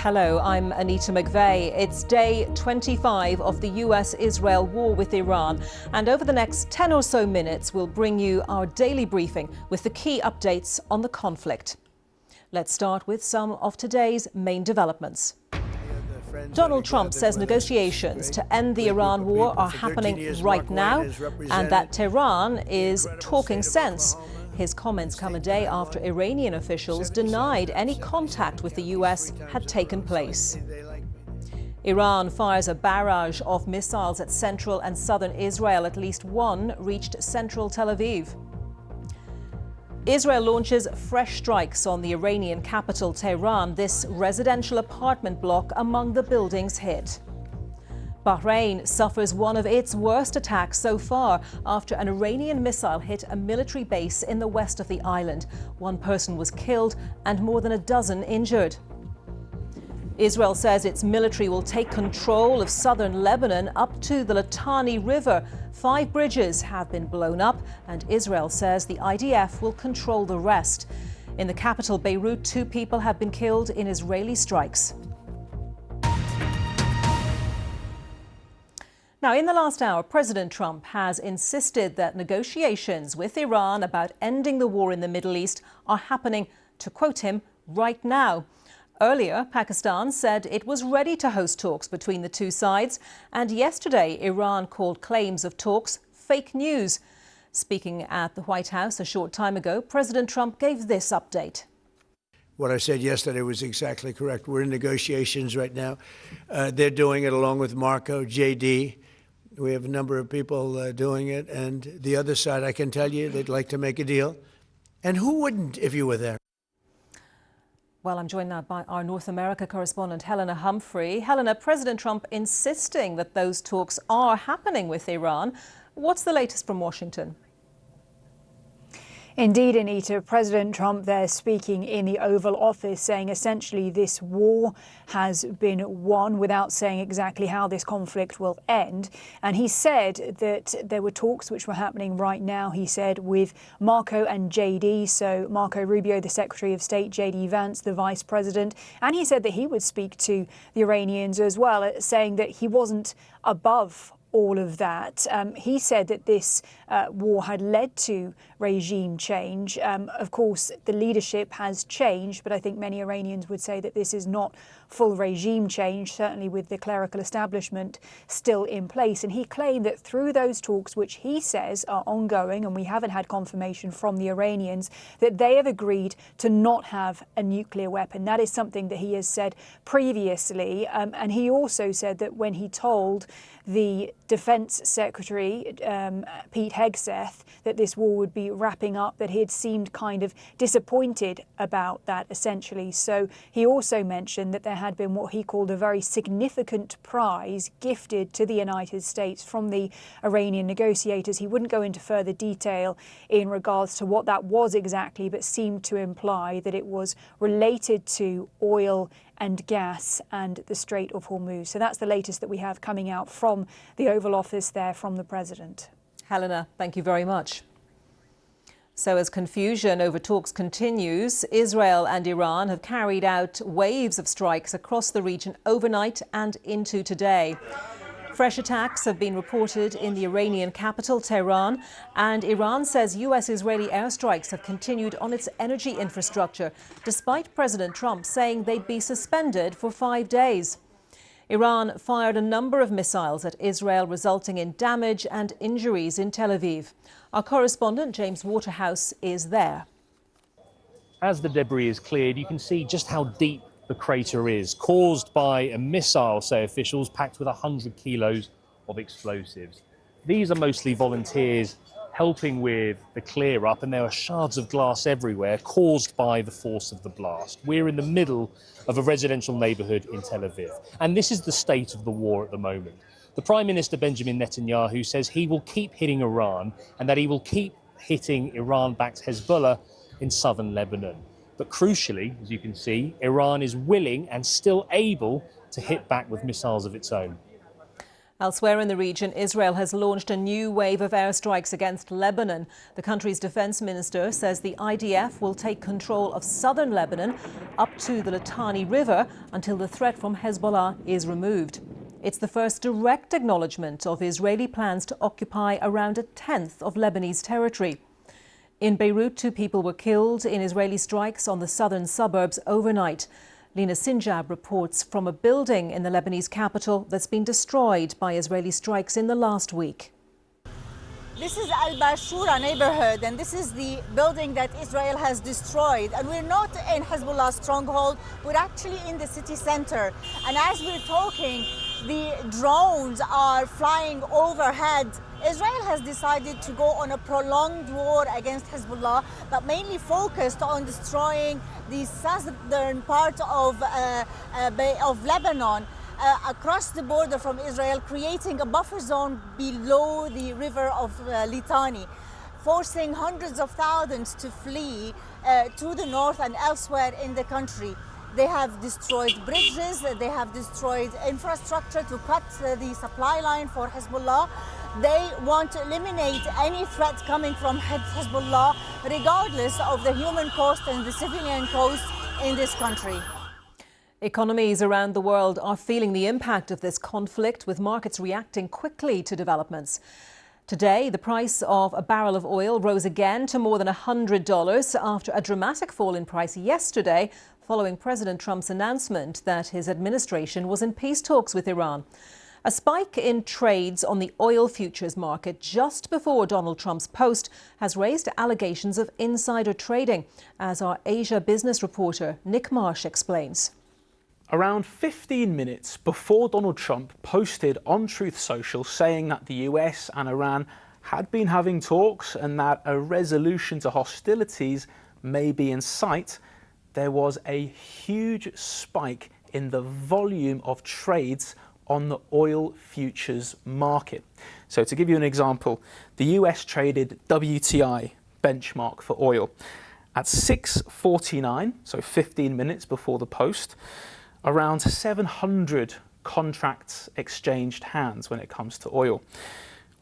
Hello, I'm Anita McVeigh. It's day 25 of the US-Israel war with Iran. And over the next 10 or so minutes, we'll bring you our daily briefing with the key updates on the conflict. Let's start with some of today's main developments. Donald Trump says negotiations to end the Iran war are happening right now and that Tehran is talking sense. His comments come a day after Iranian officials denied any contact with the US had taken place. Iran fires a barrage of missiles at central and southern Israel. At least one reached central Tel Aviv. Israel launches fresh strikes on the Iranian capital, Tehran, this residential apartment block among the buildings hit. Bahrain suffers one of its worst attacks so far after an Iranian missile hit a military base in the west of the island. One person was killed and more than a dozen injured. Israel says its military will take control of southern Lebanon up to the Litani River. 5 bridges have been blown up, and Israel says the IDF will control the rest. In the capital, Beirut, 2 people have been killed in Israeli strikes. Now, in the last hour, President Trump has insisted that negotiations with Iran about ending the war in the Middle East are happening, to quote him, right now. Earlier, Pakistan said it was ready to host talks between the two sides, and yesterday Iran called claims of talks fake news. Speaking at the White House a short time ago, President Trump gave this update. What I said yesterday was exactly correct. We're in negotiations right now. They're doing it along with Marco, JD. We have a number of people doing it. And the other side, I can tell you, they'd like to make a deal. And who wouldn't if you were there? Well, I'm joined now by our North America correspondent, Helena Humphrey. Helena, President Trump insisting that those talks are happening with Iran. What's the latest from Washington? Indeed, Anita, President Trump there speaking in the Oval Office saying essentially this war has been won without saying exactly how this conflict will end. And he said that there were talks which were happening right now, he said, with Marco and JD. So Marco Rubio, the Secretary of State, JD Vance, the Vice President. And he said that he would speak to the Iranians as well, saying that he wasn't above all of that. He said that this war had led to regime change. Of course, the leadership has changed, but I think many Iranians would say that this is not full regime change, certainly with the clerical establishment still in place. And he claimed that through those talks, which he says are ongoing, and we haven't had confirmation from the Iranians, that they have agreed to not have a nuclear weapon. That is something that he has said previously. And he also said that when he told the Defense Secretary, Pete Hegseth, that this war would be wrapping up, that he had seemed kind of disappointed about that, essentially. So he also mentioned that there had been what he called a very significant prize gifted to the United States from the Iranian negotiators. He wouldn't go into further detail in regards to what that was exactly, but seemed to imply that it was related to oil and gas and the Strait of Hormuz. So that's the latest that we have coming out from the Oval Office there from the President. Helena, thank you very much. So as confusion over talks continues, Israel and Iran have carried out waves of strikes across the region overnight and into today. Fresh attacks have been reported in the Iranian capital, Tehran, and Iran says US-Israeli airstrikes have continued on its energy infrastructure, despite President Trump saying they'd be suspended for 5 days. Iran fired a number of missiles at Israel, resulting in damage and injuries in Tel Aviv. Our correspondent, James Waterhouse, is there. As the debris is cleared, you can see just how deep the crater is, caused by a missile, say officials, packed with 100 kilos of explosives. These are mostly volunteers helping with the clear up, and there are shards of glass everywhere caused by the force of the blast. We're in the middle of a residential neighborhood in Tel Aviv, and this is the state of the war at the moment. The Prime Minister Benjamin Netanyahu says he will keep hitting Iran and that he will keep hitting Iran-backed Hezbollah in southern Lebanon. But crucially, as you can see, Iran is willing and still able to hit back with missiles of its own. Elsewhere in the region, Israel has launched a new wave of airstrikes against Lebanon. The country's defense minister says the IDF will take control of southern Lebanon up to the Litani River until the threat from Hezbollah is removed. It's the first direct acknowledgement of Israeli plans to occupy around a tenth of Lebanese territory. In Beirut, 2 people were killed in Israeli strikes on the southern suburbs overnight. Lina Sinjab reports from a building in the Lebanese capital that's been destroyed by Israeli strikes in the last week. This is Al-Bashura neighborhood, and this is the building that Israel has destroyed. And we're not in Hezbollah's stronghold, we're actually in the city center. And as we're talking, the drones are flying overhead. Israel has decided to go on a prolonged war against Hezbollah, but mainly focused on destroying the southern part of Lebanon, across the border from Israel, creating a buffer zone below the river of Litani, forcing hundreds of thousands to flee to the north and elsewhere in the country. They have destroyed bridges, they have destroyed infrastructure to cut the supply line for Hezbollah. They want to eliminate any threat coming from Hezbollah, regardless of the human cost and the civilian cost in this country. Economies around the world are feeling the impact of this conflict, with markets reacting quickly to developments. Today, the price of a barrel of oil rose again to more than $100 after a dramatic fall in price yesterday, following President Trump's announcement that his administration was in peace talks with Iran. A spike in trades on the oil futures market just before Donald Trump's post has raised allegations of insider trading, as our Asia business reporter Nick Marsh explains. Around 15 minutes before Donald Trump posted on Truth Social saying that the US and Iran had been having talks and that a resolution to hostilities may be in sight, there was a huge spike in the volume of trades on the oil futures market. So to give you an example, the US traded WTI benchmark for oil at 6:49, so 15 minutes before the post. Around 700 contracts exchanged hands when it comes to oil.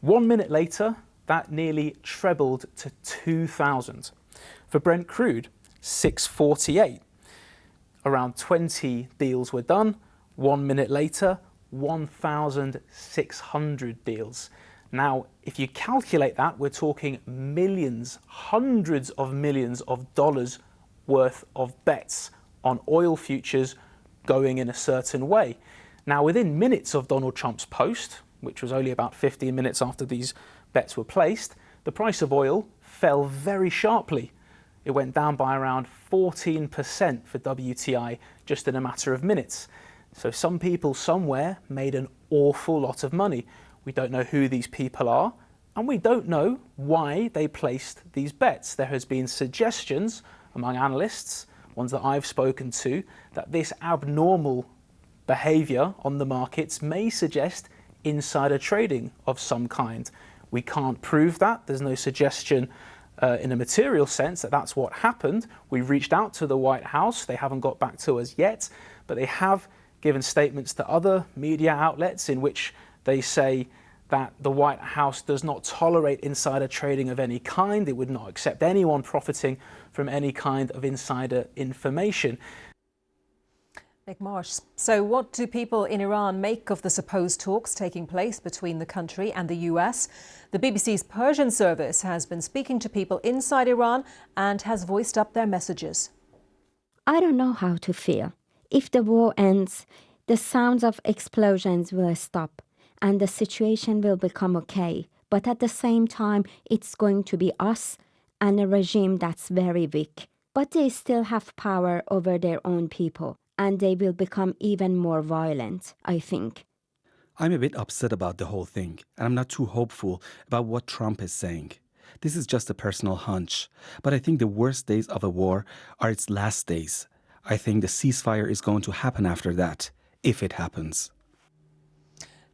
1 minute later, that nearly trebled to 2,000. For Brent crude, 6:48. Around 20 deals were done. 1 minute later, 1,600 deals. Now, if you calculate that, we're talking millions, hundreds of millions of dollars worth of bets on oil futures going in a certain way. Now, within minutes of Donald Trump's post, which was only about 15 minutes after these bets were placed, the price of oil fell very sharply. It went down by around 14% for WTI just in a matter of minutes. So some people somewhere made an awful lot of money. We don't know who these people are, and we don't know why they placed these bets. There has been suggestions among analysts, ones that I've spoken to, that this abnormal behavior on the markets may suggest insider trading of some kind. We can't prove that. There's no suggestion in a material sense that that's what happened. We reached out to the White House. They haven't got back to us yet, but they have given statements to other media outlets in which they say that the White House does not tolerate insider trading of any kind. It would not accept anyone profiting from any kind of insider information. Nick Marsh. So what do people in Iran make of the supposed talks taking place between the country and the US? The BBC's Persian service has been speaking to people inside Iran and has voiced up their messages. I don't know how to feel. If the war ends, the sounds of explosions will stop and the situation will become okay. But at the same time, it's going to be us and a regime that's very weak. But they still have power over their own people, and they will become even more violent, I think. I'm a bit upset about the whole thing, and I'm not too hopeful about what Trump is saying. This is just a personal hunch, but I think the worst days of a war are its last days. I think the ceasefire is going to happen after that, if it happens.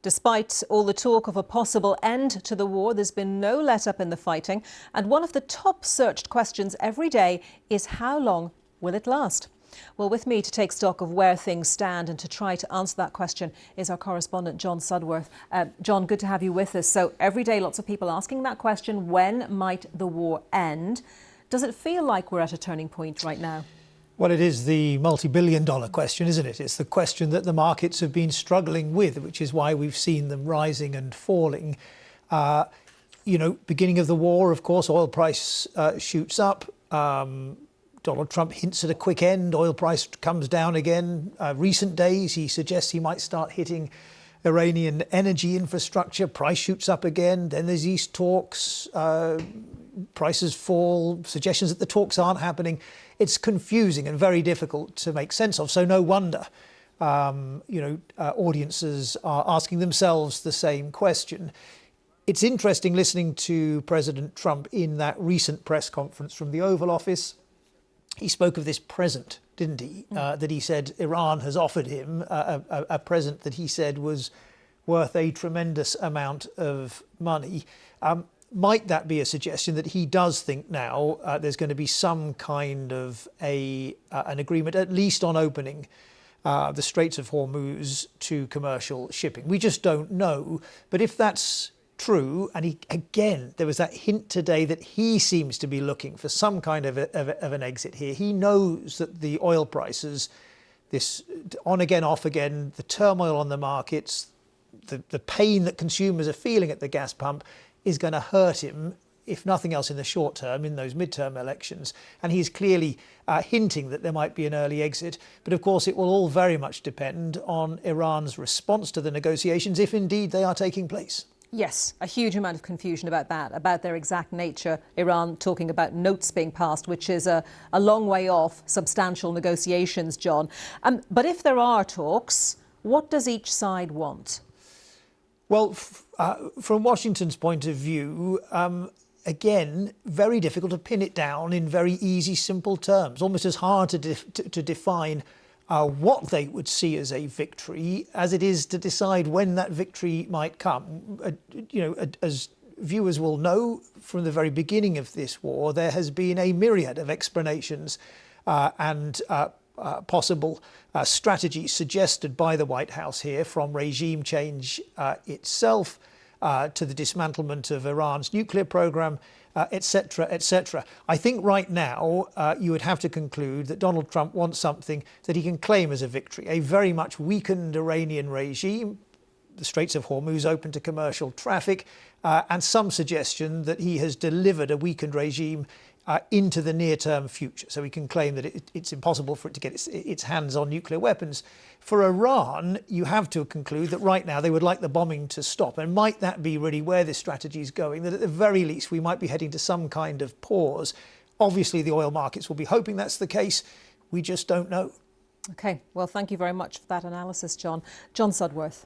Despite all the talk of a possible end to the war, there's been no let-up in the fighting. And one of the top searched questions every day is how long will it last? Well, with me to take stock of where things stand and to try to answer that question is our correspondent, John Sudworth. John, good to have you with us. So every day, lots of people asking that question, when might the war end? Does it feel like we're at a turning point right now? Well, it is the multi-billion-dollar question, isn't it? It's the question that the markets have been struggling with, which is why we've seen them rising and falling. Beginning of the war, of course, oil price shoots up. Donald Trump hints at a quick end. Oil price comes down again. Recent days, he suggests he might start hitting Iranian energy infrastructure. Price shoots up again. Then there's East talks. Prices fall. Suggestions that the talks aren't happening. It's confusing and very difficult to make sense of. So no wonder, audiences are asking themselves the same question. It's interesting listening to President Trump in that recent press conference from the Oval Office. He spoke of this present, didn't he? That he said Iran has offered him a present that he said was worth a tremendous amount of money. Might that be a suggestion that he does think now there's going to be some kind of an agreement, at least on opening the Straits of Hormuz to commercial shipping? We just don't know. But if that's true, and there was that hint today that he seems to be looking for some kind of an exit here. He knows that the oil prices, this on again, off again, the turmoil on the markets, the pain that consumers are feeling at the gas pump is going to hurt him, if nothing else in the short term, in those midterm elections. And he's clearly hinting that there might be an early exit. But of course, it will all very much depend on Iran's response to the negotiations, if indeed they are taking place. Yes, a huge amount of confusion about that, about their exact nature. Iran talking about notes being passed, which is a long way off substantial negotiations, John. But if there are talks, what does each side want? Well, from Washington's point of view, again, very difficult to pin it down in very easy, simple terms. Almost as hard to define what they would see as a victory as it is to decide when that victory might come. As viewers will know, from the very beginning of this war, there has been a myriad of explanations and possible strategies suggested by the White House here, from regime change itself to the dismantlement of Iran's nuclear program, etc., etc. I think right now you would have to conclude that Donald Trump wants something that he can claim as a victory, a very much weakened Iranian regime, the Straits of Hormuz open to commercial traffic, and some suggestion that he has delivered a weakened regime into the near-term future. So we can claim that it's impossible for it to get its hands on nuclear weapons. For Iran, you have to conclude that right now they would like the bombing to stop. And might that be really where this strategy is going, that at the very least we might be heading to some kind of pause? Obviously, the oil markets will be hoping that's the case. We just don't know. OK, well, thank you very much for that analysis, John. John Sudworth.